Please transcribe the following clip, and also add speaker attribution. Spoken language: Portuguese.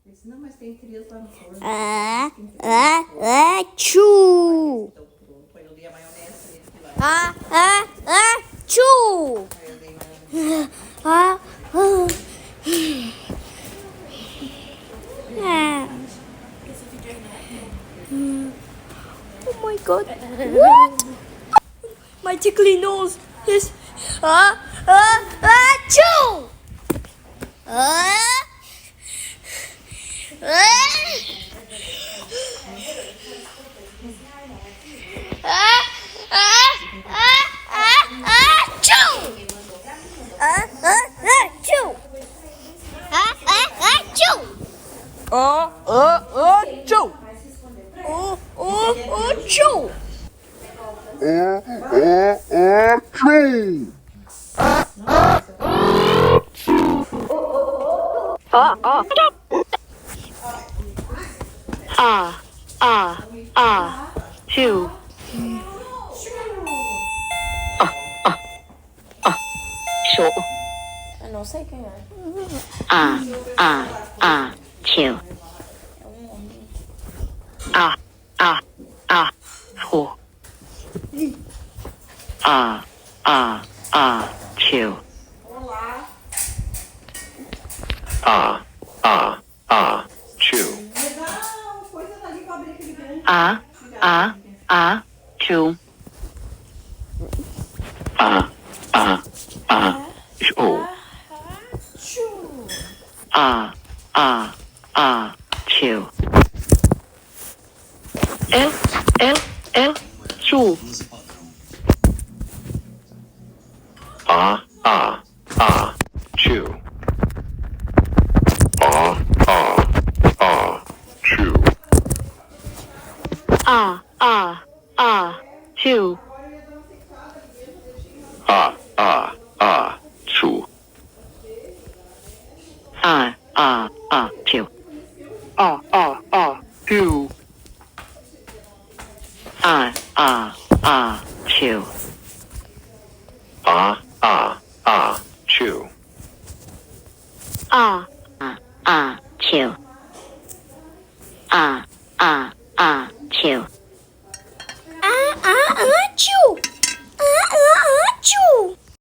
Speaker 1: Ele disse, não, mas tem criança lá no forno.
Speaker 2: Tchu.
Speaker 1: Então pronto, aí eu dei a maionese nele que lá.
Speaker 2: Tchu.
Speaker 1: Aí eu dei maionese.
Speaker 2: Oh my god. What? My tickly nose is Achoo!
Speaker 3: Tree.
Speaker 2: Two. Show.
Speaker 4: Eu não sei quem é.
Speaker 2: Two.
Speaker 4: É um homem.
Speaker 2: Four. Two.
Speaker 1: Olá.
Speaker 3: Chew.
Speaker 1: Legal, coisa dali pra abrir aquele grande.
Speaker 2: Two.
Speaker 3: Oh.
Speaker 2: Two. Two.
Speaker 3: Chew. Chew.
Speaker 2: Two.
Speaker 3: Chew.
Speaker 2: Two.
Speaker 3: Chew.
Speaker 2: Two.
Speaker 3: Chew.
Speaker 2: Two. Two.